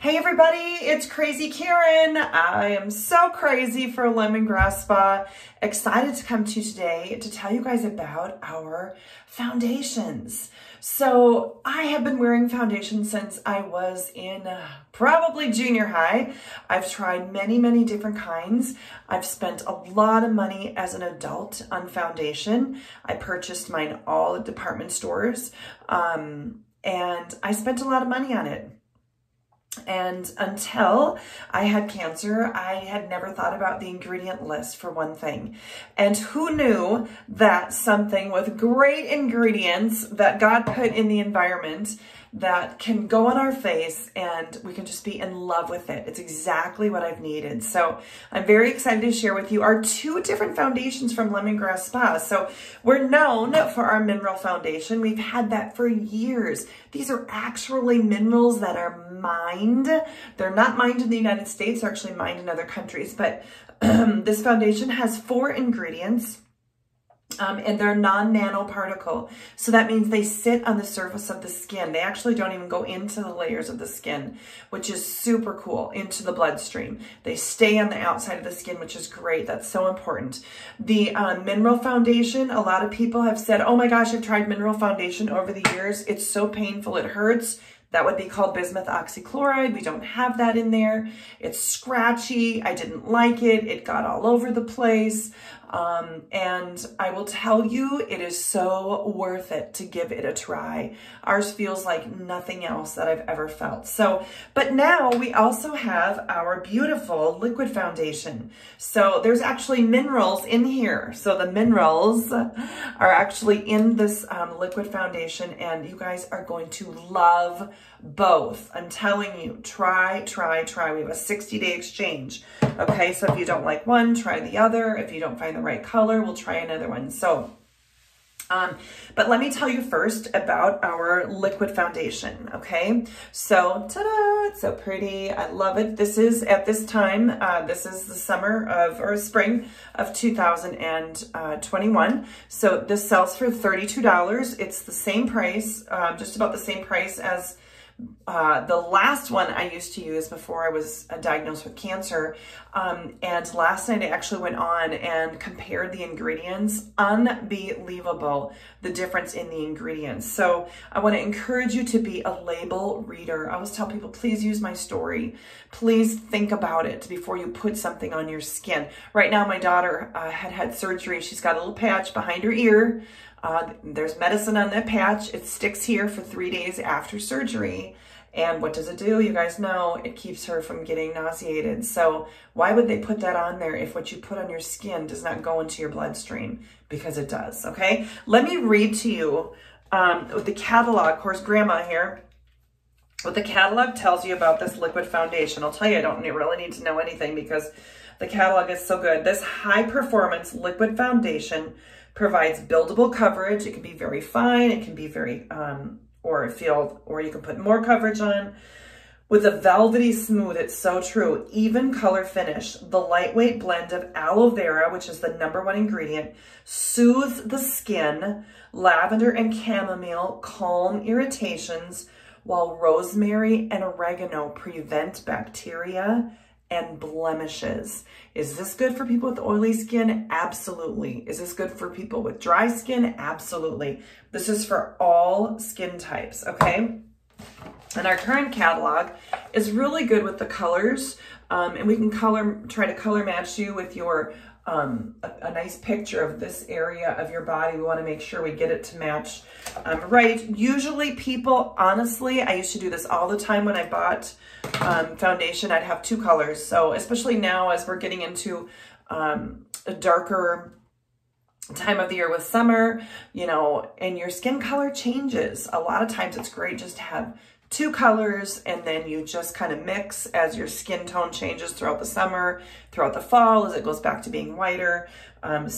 Hey everybody, it's Crazy Karen. I am so crazy for Lemongrass Spa. Excited to come to you today to tell you guys about our foundations. So I have been wearing foundation since I was in probably junior high. I've tried many different kinds. I've spent a lot of money as an adult on foundation. I purchased mine all at department stores and I spent a lot of money on it. And until I had cancer, I had never thought about the ingredient list for one thing. And who knew that something with great ingredients that God put in the environment that can go on our face and we can just be in love with it. It's exactly what I've needed. So I'm very excited to share with you our two different foundations from Lemongrass Spa. So we're known for our mineral foundation. We've had that for years. These are actually minerals that are mined. They're not mined in the United States, they're actually mined in other countries. But this foundation has 4 ingredients. And they're non-nanoparticle. So that means they sit on the surface of the skin. They actually don't even go into the layers of the skin, which is super cool, into the bloodstream. They stay on the outside of the skin, which is great. That's so important. The mineral foundation, a lot of people have said, oh my gosh, I've tried mineral foundation over the years. It's so painful, it hurts. That would be called bismuth oxychloride. We don't have that in there. It's scratchy. I didn't like it. It got all over the place. And I will tell you, it is so worth it to give it a try. Ours feels like nothing else that I've ever felt. So, but now we also have our beautiful liquid foundation. So there's actually minerals in here. So the minerals are actually in this liquid foundation, and you guys are going to love both. I'm telling you, try. We have a 60-day exchange. Okay, so if you don't like one, try the other. If you don't find the right color, we'll try another one. So, but let me tell you first about our liquid foundation, okay? So, ta-da, it's so pretty. I love it. This is, at this time, this is the summer of, or spring of 2021. So this sells for $32. It's the same price, just about the same price as the last one I used to use before I was diagnosed with cancer. And last night I actually went on and compared the ingredients. Unbelievable, the difference in the ingredients. So I want to encourage you to be a label reader. I always tell people, please use my story. Please think about it before you put something on your skin. Right now, my daughter had surgery. She's got a little patch behind her ear. There's medicine on that patch. It sticks here for 3 days after surgery. And what does it do? You guys know it keeps her from getting nauseated. So why would they put that on there if what you put on your skin does not go into your bloodstream? Because it does, okay? Let me read to you the catalog. Of course, Grandma here. What the catalog tells you about this liquid foundation. I'll tell you, I don't really need to know anything because the catalog is so good. This high-performance liquid foundation provides buildable coverage. It can be very fine. It can be very, or you can put more coverage on. With a velvety smooth, it's so true. Even color finish. The lightweight blend of aloe vera, which is the #1 ingredient, soothes the skin. Lavender and chamomile calm irritations, while rosemary and oregano prevent bacteria and blemishes. Is this good for people with oily skin? Absolutely. Is this good for people with dry skin? Absolutely. This is for all skin types, okay? And our current catalog is really good with the colors, and we can try to color match you with your a nice picture of this area of your body. We want to make sure we get it to match right. Usually people, honestly, I used to do this all the time when I bought foundation. I'd have 2 colors. So especially now as we're getting into a darker time of the year with summer, you know, and your skin color changes. A lot of times it's great just to have 2 colors, and then you just kind of mix as your skin tone changes throughout the summer, throughout the fall, as it goes back to being whiter. But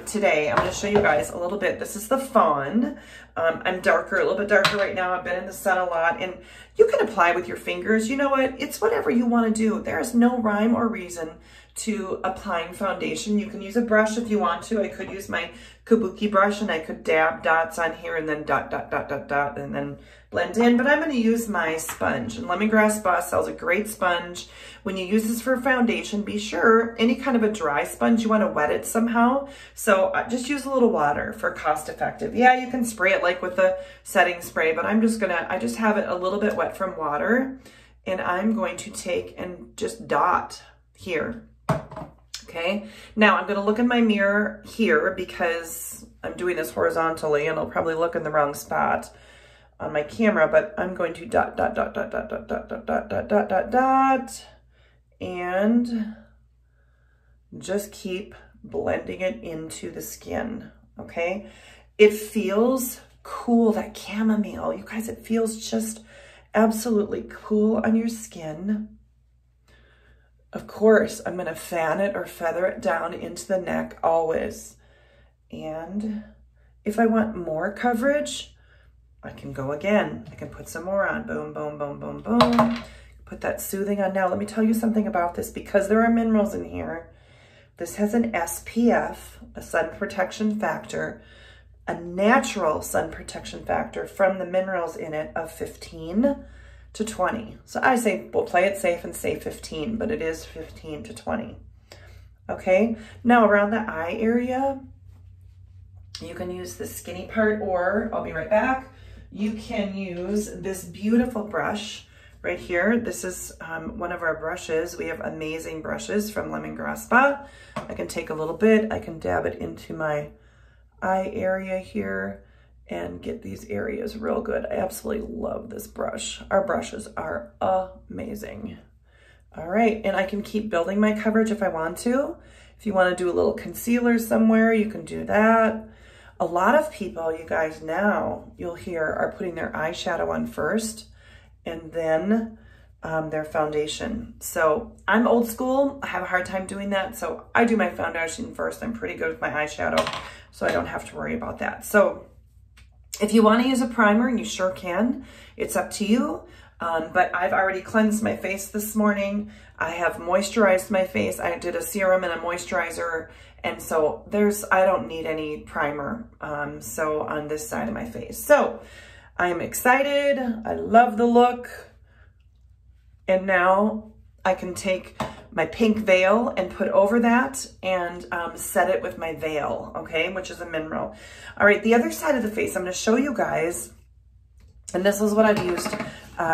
today, I'm going to show you guys a little bit. This is the fawn. I'm darker, a little bit darker right now. I've been in the sun a lot, and you can apply with your fingers. You know what? It's whatever you want to do. There is no rhyme or reason to applying foundation. You can use a brush if you want to. I could use my kabuki brush and I could dab dots on here and then dot, dot, dot, dot, dot, and then blend in. But I'm going to use my sponge. And Lemongrass Spa sells a great sponge. When you use this for foundation, be sure any kind of a dry sponge, you want to wet it somehow. So just use a little water for cost effective. Yeah, you can spray it like with the setting spray, but I just have it a little bit wet from water. And I'm going to take and just dot here. Okay, now I'm going to look in my mirror here because I'm doing this horizontally and I'll probably look in the wrong spot on my camera, but I'm going to dot, dot, dot, dot, dot, dot, dot, dot, dot, dot, dot, dot, dot, and just keep blending it into the skin, okay? It feels cool, that chamomile. You guys, it feels just absolutely cool on your skin. Of course, I'm going to fan it or feather it down into the neck always. And if I want more coverage, I can go again. I can put some more on. Boom, boom, boom, boom, boom. Put that soothing on. Now, let me tell you something about this. Because there are minerals in here, this has an SPF, a sun protection factor, a natural sun protection factor from the minerals in it of 15 to 20. So I say, we'll play it safe and say 15, but it is 15 to 20. Okay, now around the eye area, you can use the skinny part, or I'll be right back. You can use this beautiful brush right here. This is one of our brushes. We have amazing brushes from Lemongrass Spa. I can take a little bit, I can dab it into my eye area here and get these areas real good. I absolutely love this brush. Our brushes are amazing. All right, and I can keep building my coverage if I want to. If you want to do a little concealer somewhere, you can do that. A lot of people, you guys, now you'll hear are putting their eyeshadow on first and then their foundation. So I'm old school. I have a hard time doing that. So I do my foundation first. I'm pretty good with my eyeshadow, so I don't have to worry about that. So if you want to use a primer, you sure can. It's up to you. But I've already cleansed my face this morning. I have moisturized my face. I did a serum and a moisturizer. And so I don't need any primer. So on this side of my face. So I'm excited. I love the look. And now I can take my pink veil and put over that and set it with my veil, okay, which is a mineral. All right, the other side of the face, I'm going to show you guys, and this is what I've used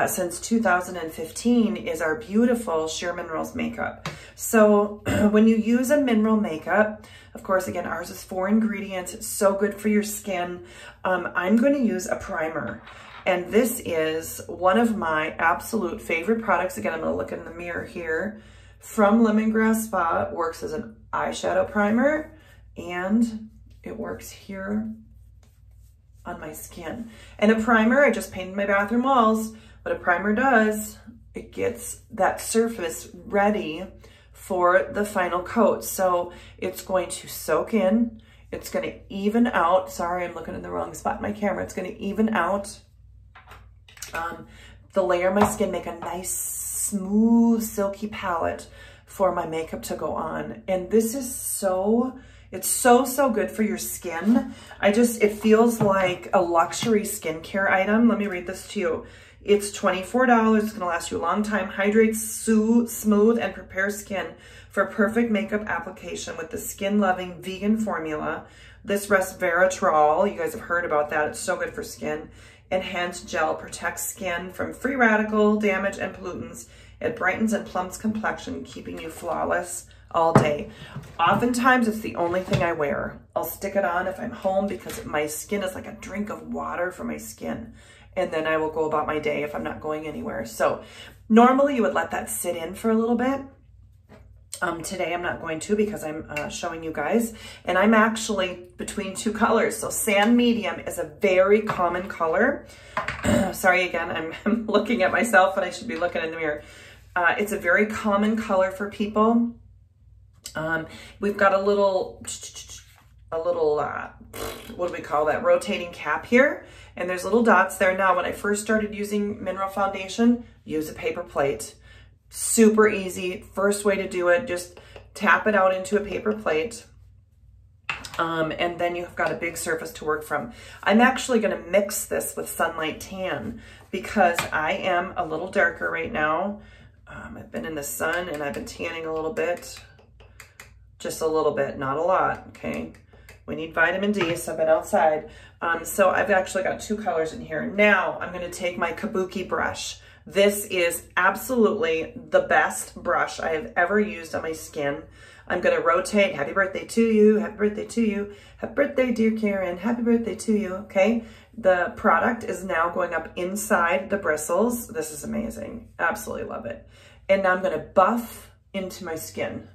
since 2015, is our beautiful Sheer Minerals makeup. So when you use a mineral makeup, of course, again, ours is 4 ingredients. It's so good for your skin. I'm going to use a primer. And this is one of my absolute favorite products. Again, I'm going to look in the mirror here. From Lemongrass Spa. It works as an eyeshadow primer, and it works here on my skin. And a primer, I just painted my bathroom walls. What a primer does, it gets that surface ready for the final coat. So it's going to soak in. It's going to even out. Sorry, I'm looking in the wrong spot in my camera. It's going to even out the layer of my skin, make a nice, smooth, silky palette for my makeup to go on. And this is it's so good for your skin. It feels like a luxury skincare item. Let me read this to you. It's $24. It's gonna last you a long time. Hydrates, smooth, and prepare skin for perfect makeup application with the skin-loving vegan formula. This resveratrol, you guys have heard about that. It's so good for skin. Enhanced gel protects skin from free radical damage and pollutants. It brightens and plumps complexion, keeping you flawless all day. Oftentimes, it's the only thing I wear. I'll stick it on if I'm home because my skin is like a drink of water for my skin. And then I will go about my day if I'm not going anywhere. So normally you would let that sit in for a little bit. Today I'm not going to because I'm showing you guys, and I'm actually between 2 colors. So sand medium is a very common color. Sorry, again, I'm looking at myself and I should be looking in the mirror. It's a very common color for people. We've got a little, what do we call that? Rotating cap here. And there's little dots there. Now, when I first started using mineral foundation, use a paper plate. Super easy. First way to do it, just tap it out into a paper plate. And then you've got a big surface to work from. I'm actually going to mix this with Sunlight Tan because I am a little darker right now. I've been in the sun and I've been tanning a little bit, just a little bit, not a lot, okay? We need vitamin D, so I've been outside. So I've actually got 2 colors in here. Now I'm going to take my Kabuki brush. This is absolutely the best brush I have ever used on my skin. I'm going to rotate. Happy birthday to you. Happy birthday to you. Happy birthday, dear Karen. Happy birthday to you. Okay. The product is now going up inside the bristles. This is amazing. Absolutely love it. And now I'm going to buff into my skin.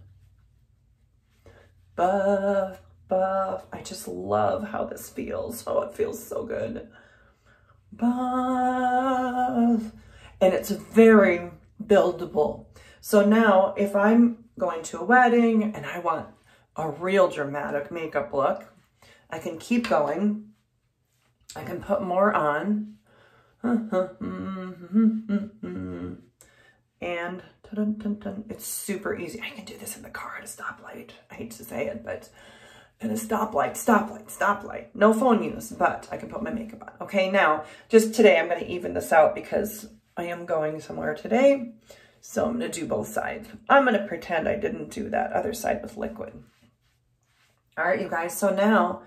Buff, buff. I just love how this feels. Oh, it feels so good. Buff. And it's very buildable. So now if I'm going to a wedding and I want a real dramatic makeup look, I can keep going. I can put more on. And it's super easy. I can do this in the car at a stoplight. I hate to say it, but at a stoplight. No phone use, but I can put my makeup on. Okay, now, just today I'm going to even this out because I am going somewhere today. So I'm going to do both sides. I'm going to pretend I didn't do that other side with liquid. All right, you guys. So now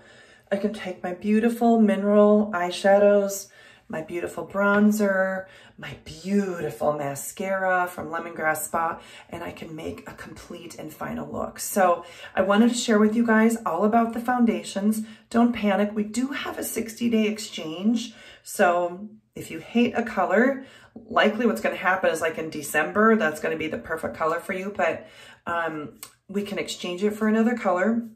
I can take my beautiful mineral eyeshadows, my beautiful bronzer, my beautiful mascara from Lemongrass Spa, and I can make a complete and final look. So I wanted to share with you guys all about the foundations. Don't panic. We do have a 60-day exchange. So if you hate a color, likely what's going to happen is like in December, that's going to be the perfect color for you, but we can exchange it for another color.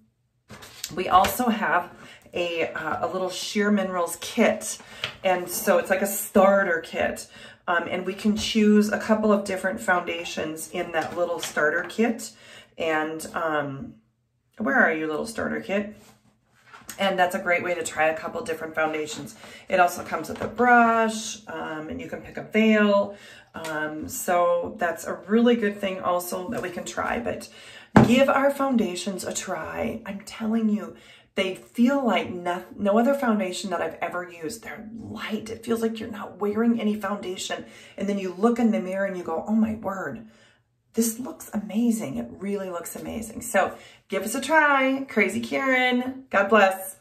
We also have a little Sheer Minerals kit. And so it's like a starter kit. And we can choose a couple of different foundations in that little starter kit. And where are you, little starter kit? And that's a great way to try a couple different foundations. It also comes with a brush, and you can pick a veil. So that's a really good thing also that we can try. But give our foundations a try. I'm telling you, they feel like no other foundation that I've ever used. They're light. It feels like you're not wearing any foundation. And then you look in the mirror and you go, oh my word, this looks amazing. It really looks amazing. So give us a try. Crazy Karen. God bless.